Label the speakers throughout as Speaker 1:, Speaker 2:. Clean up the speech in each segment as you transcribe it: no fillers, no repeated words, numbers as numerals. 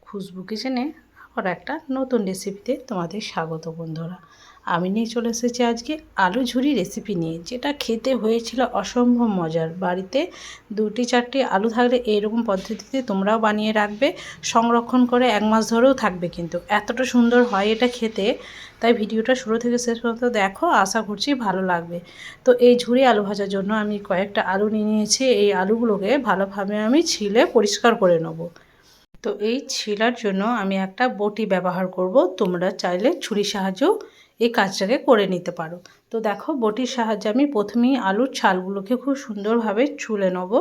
Speaker 1: খুশবু কিচেনে আর একটা নতুন রেসিপিতে তোমাদের স্বাগত বন্ধুরা। আমি নিয়ে চলে এসেছি আজকে আলু ঝুরি রেসিপি নিয়ে, যেটা খেতে হয়েছিল অসম্ভব মজার। বাড়িতে 2-4টি আলু থাকলে এইরকম পদ্ধতিতে তোমরাও বানিয়ে রাখবে, সংরক্ষণ করে 1 মাস ধরেও থাকবে, কিন্তু এতটা সুন্দর হয় এটা খেতে। তাই ভিডিওটা শুরু থেকে শেষ পর্যন্ত দেখো, আশা করছি ভালো লাগবে। তো এই ঝুরি আলু ভাজার জন্য আমি কয়েকটা আলু নিয়ে নিয়েছি। এই আলুগুলোকে ভালোভাবে আমি ছিলে পরিষ্কার করে নেব। তো এই ছিলার জন্য আমি একটা বটি ব্যবহার করব। তোমরা চাইলে ছুরির সাহায্যেও এই কাজটাকে করে নিতে পারো। তো দেখো, বটির সাহায্যে আমি প্রথমেই আলুর ছালগুলোকে খুব সুন্দরভাবে ছুলে নেব।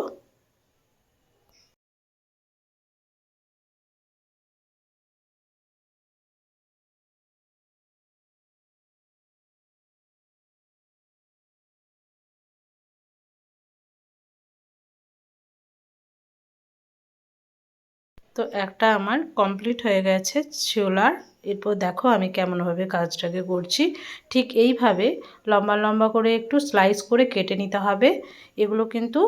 Speaker 1: তো একটা আমার কমপ্লিট হয়ে গেছে ছোলার। এরপর দেখো আমি কেমনভাবে কাজটাকে করছি। ঠিক এইভাবে লম্বা লম্বা করে একটু স্লাইস করে কেটে নিতে হবে। এগুলো কিন্তু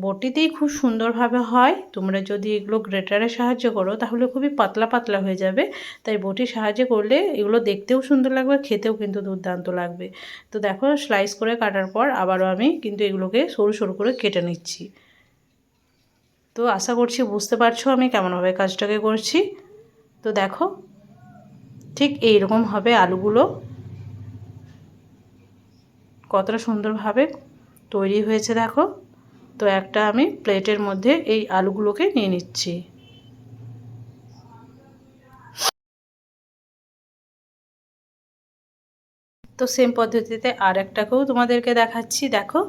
Speaker 1: বটিতেই খুব সুন্দরভাবে হয়। তোমরা যদি এগুলো গ্রেটারের সাহায্য করো তাহলে খুবই পাতলা পাতলা হয়ে যাবে। তাই বটির সাহায্যে করলে এগুলো দেখতেও সুন্দর লাগবে, খেতেও কিন্তু দুর্দান্ত লাগবে। তো দেখো, স্লাইস করে কাটার পর আবারও আমি কিন্তু এগুলোকে সরু সরু করে কেটে নিচ্ছি। তো আশা করছি বুঝতে পারছো আমি কেমনভাবে কাজটাকে করছি। তো দেখো, ঠিক এইরকম হবে আলুগুলো, কতটা সুন্দরভাবে তৈরি হয়েছে দেখো। তো একটা আমি প্লেটের মধ্যে এই আলুগুলোকে নিয়ে নিচ্ছি। তো সেম পদ্ধতিতে আর একটাকেও তোমাদেরকে দেখাচ্ছি। দেখো,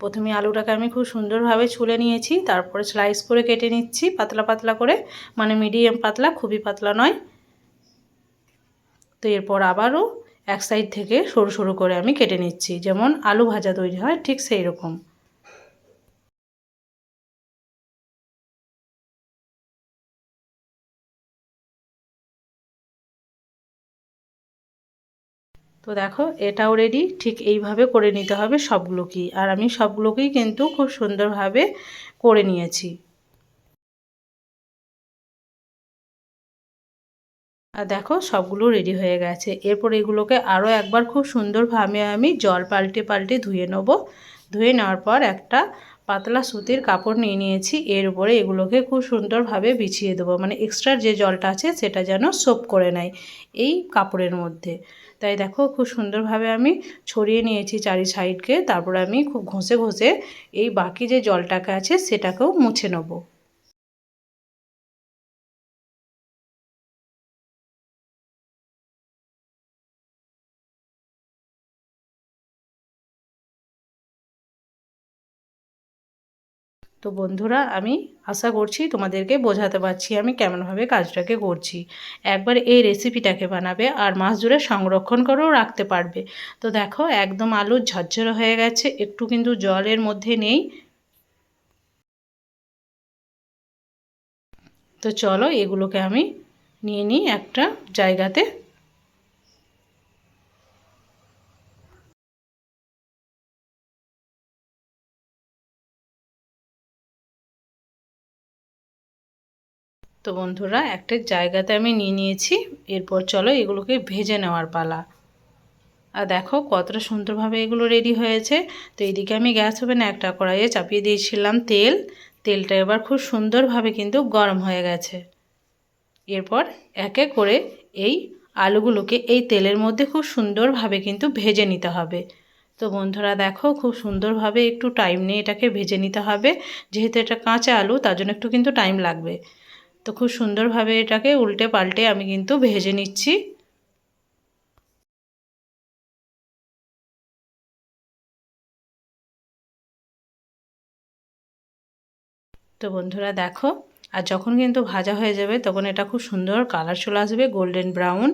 Speaker 1: প্রথমে আলুটাকে আমি খুব সুন্দরভাবে ছুলে নিয়েছি, তারপরে স্লাইস করে কেটে নিচ্ছি পাতলা পাতলা করে, মানে মিডিয়াম পাতলা, খুবই পাতলা নয়। তো এরপর আবারও এক সাইড থেকে সরু সরু করে আমি কেটে নিচ্ছি, যেমন আলু ভাজা তৈরি হয় ঠিক সেই রকম। তো দেখো, এটাও রেডি। ঠিক এইভাবে করে নিতে হবে সবগুলোকেই, আর আমি সবগুলোকেই কিন্তু খুব সুন্দরভাবে করে নিয়েছি। আর দেখো, সবগুলো রেডি হয়ে গেছে। এরপর এগুলোকে আরও একবার খুব সুন্দরভাবে আমি জল পাল্টে পাল্টে ধুয়ে নেব। ধুয়ে নেওয়ার পর একটা পাতলা সুতির কাপড় নিয়ে নিয়েছি, এর উপরে এগুলোকে খুব সুন্দরভাবে বিছিয়ে দেবো, মানে এক্সট্রা যে জলটা আছে সেটা যেন সোপ করে নেয় এই কাপড়ের মধ্যে। তাই দেখো, খুব সুন্দরভাবে আমি ছড়িয়ে নিয়েছি চারি সাইডকে। তারপর আমি খুব ঘষে ঘষে এই বাকি যে জলটাকে আছে সেটাকেও মুছে নেবো। তো বন্ধুরা, আমি আশা করছি তোমাদেরকে বোঝাতে পারছি আমি কেমনভাবে কাজটাকে করছি। একবার এই রেসিপিটাকে বানাবে আর মাস জুড়ে সংরক্ষণ করেও রাখতে পারবে। তো দেখো, একদম আলু ঝরঝরে হয়ে গেছে, একটু কিন্তু জলের মধ্যে নেই। তো চলো, এগুলোকে আমি নিয়ে নিই একটা জায়গাতে। তো বন্ধুরা, একটা জায়গাতে আমি নিয়ে নিয়েছি। এরপর চলো এগুলোকে ভেজে নেওয়ার পালা। আর দেখো কতটা সুন্দরভাবে এগুলো রেডি হয়েছে। তো এইদিকে আমি গ্যাস ওভেনে একটা কড়াইয়ে চাপিয়ে দিয়েছিলাম তেল। তেলটা এবার খুব সুন্দরভাবে কিন্তু গরম হয়ে গেছে। এরপর এক এক করে এই আলুগুলোকে এই তেলের মধ্যে খুব সুন্দরভাবে কিন্তু ভেজে নিতে হবে। তো বন্ধুরা দেখো, খুব সুন্দরভাবে একটু টাইম নিয়ে এটাকে ভেজে নিতে হবে। যেহেতু এটা কাঁচা আলু, তার জন্য একটু কিন্তু টাইম লাগবে। তো খুব সুন্দরভাবে এটাকে উল্টে পাল্টে আমি কিন্তু ভেজে নিচ্ছি। তো বন্ধুরা দেখো, আর যখন কিন্তু ভাজা হয়ে যাবে তখন এটা খুব সুন্দর কালার চলে আসবে, গোল্ডেন ব্রাউন।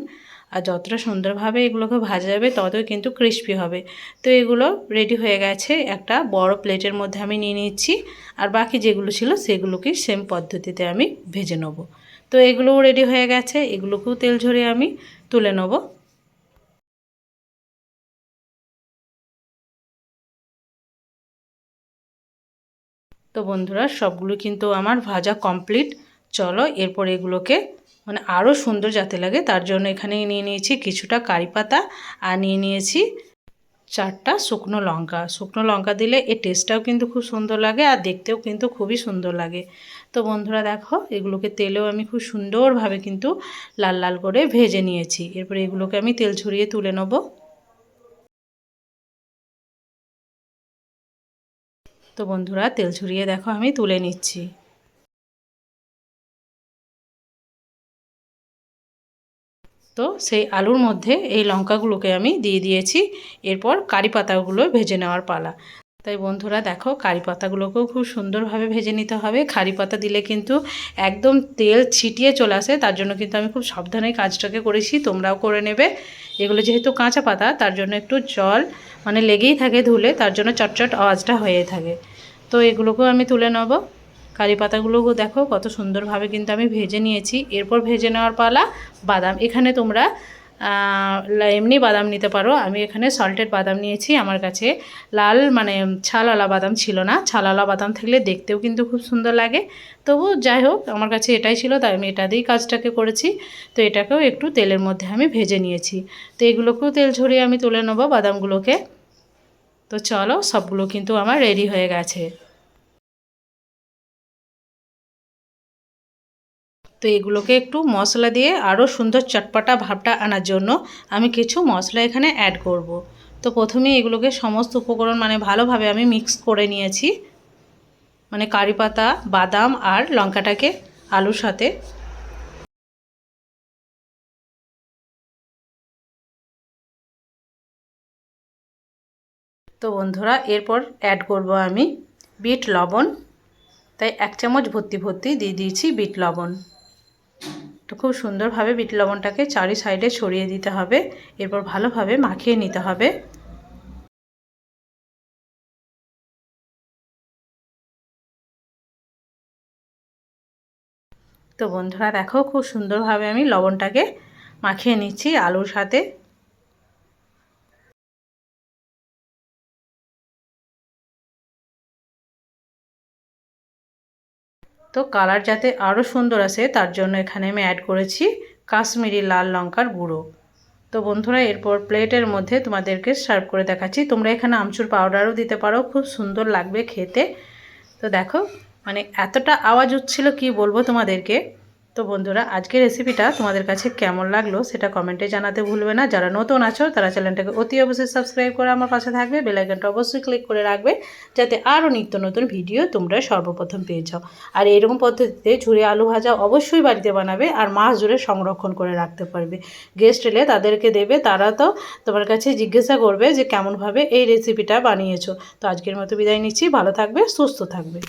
Speaker 1: আর যতটা সুন্দরভাবে এগুলোকে ভাজা যাবে ততই কিন্তু ক্রিস্পি হবে। তো এগুলো রেডি হয়ে গেছে, একটা বড় প্লেটের মধ্যে আমি নিয়ে নিচ্ছি। আর বাকি যেগুলো ছিল সেগুলোকে সেম পদ্ধতিতে আমি ভেজে নেব। তো এগুলোও রেডি হয়ে গেছে, এগুলোকেও তেল ঝরিয়ে আমি তুলে নেব। তো বন্ধুরা, সবগুলো কিন্তু আমার ভাজা কমপ্লিট। চলো এরপর এগুলোকে মানে আরও সুন্দর যাতে লাগে তার জন্য এখানে নিয়ে নিয়েছি কিছুটা কারি পাতা আর নিয়ে নিয়েছি 4টা শুকনো লঙ্কা দিলে এর টেস্টটাও কিন্তু খুব সুন্দর লাগে আর দেখতেও কিন্তু খুবই সুন্দর লাগে। তো বন্ধুরা দেখো এগুলোকে তেলেও আমি খুব সুন্দরভাবে কিন্তু লাল লাল করে ভেজে নিয়েছি। এরপরে এগুলোকে আমি তেল ঝরিয়ে তুলে নেব। তো বন্ধুরা তেল ঝরিয়ে দেখো আমি তুলে নিচ্ছি। তো সেই আলুর মধ্যে এই লঙ্কাগুলোকে আমি দিয়ে দিয়েছি। এরপর কারি পাতাগুলো ভেজে নেওয়ার পালা। তাই বন্ধুরা দেখো কারি পাতাগুলোকেও খুব সুন্দরভাবে ভেজে নিতে হবে। কারি পাতা দিলে কিন্তু একদম তেল ছিটিয়ে চলে আসে, তার জন্য কিন্তু আমি খুব সাবধানে কাজটাকে করেছি, তোমরাও করে নেবে। এগুলো যেহেতু কাঁচা পাতা তার জন্য একটু জল মানে লেগেই থাকে ধুলে, তার জন্য চটচট আওয়াজটা হয়ে থাকে। তো এগুলোকেও আমি তুলে নেব। কারি পাতাগুলোও দেখো কত সুন্দরভাবে কিন্তু আমি ভেজে নিয়েছি। এরপর ভেজে নেওয়ার পালা বাদাম। এখানে তোমরা এমনি বাদাম নিতে পারো, আমি এখানে সল্টেড বাদাম নিয়েছি। আমার কাছে লাল মানে ছালওয়ালা বাদাম ছিল না, ছালওয়ালা বাদাম থাকলে দেখতেও কিন্তু খুব সুন্দর লাগে। তবু যাই হোক আমার কাছে এটাই ছিল, তাই আমি এটা দিয়েই কাজটাকে করেছি। তো এটাকেও একটু তেলের মধ্যে আমি ভেজে নিয়েছি। তো এগুলোকেও তেল ছড়িয়ে আমি তুলে নেবো বাদামগুলোকে। তো চলো সবগুলো কিন্তু আমার রেডি হয়ে গেছে। তো এগুলোকে একটু মশলা দিয়ে আরও সুন্দর চটপটা ভাবটা আনার জন্য আমি কিছু মশলা এখানে অ্যাড করব। তো প্রথমেই এগুলোকে সমস্ত উপকরণ মানে ভালোভাবে আমি মিক্স করে নিয়েছি, মানে কারি পাতা বাদাম আর লঙ্কাটাকে আলুর সাথে। তো বন্ধুরা এরপর অ্যাড করব আমি বিট লবণ। তাই 1 চামচ ভর্তি ভর্তি দিয়ে দিয়েছি বিট লবণ। তো খুব সুন্দরভাবে বিট লবণটাকে চারি সাইডে ছড়িয়ে দিতে হবে। এরপর ভালোভাবে মাখিয়ে নিতে হবে। তো বন্ধুরা দেখো খুব সুন্দরভাবে আমি লবণটাকে মাখিয়ে নিচ্ছি আলুর সাথে। তো কালার যাতে আরও সুন্দর আসে তার জন্য এখানে আমি অ্যাড করেছি কাশ্মীরি লাল লঙ্কার গুঁড়ো। তো বন্ধুরা এরপর প্লেটের মধ্যে তোমাদেরকে সার্ভ করে দেখাচ্ছি। তোমরা এখানে আমচুর পাউডারও দিতে পারো, খুব সুন্দর লাগবে খেতে। তো দেখো মানে এতটা আওয়াজ হচ্ছিল কি বলবো তোমাদেরকে। তো বন্ধুরা আজকের রেসিপিটা তোমাদের কাছে কেমন লাগলো সেটা কমেন্টে জানাতে ভুলবে না। যারা নতুন আছো তারা চ্যানেলটাকে অতি অবশ্যই সাবস্ক্রাইব করে আমার পাশে থাকবে, বেল আইকনটা অবশ্যই ক্লিক করে রাখবে যাতে আরও নিত্য নতুন ভিডিও তোমরা সর্বপ্রথম পেয়ে যাও। আর এরকম পদ্ধতিতে ঝুরি আলু ভাজা অবশ্যই বাড়িতে বানাবে আর মাস জুড়ে সংরক্ষণ করে রাখতে পারবে। গেস্ট এলে তাদেরকে দেবে, তারা তো তোমার কাছে জিজ্ঞাসা করবে যে কেমনভাবে এই রেসিপিটা বানিয়েছো। তো আজকের মতো বিদায় নিচ্ছি, ভালো থাকবে সুস্থ থাকবে।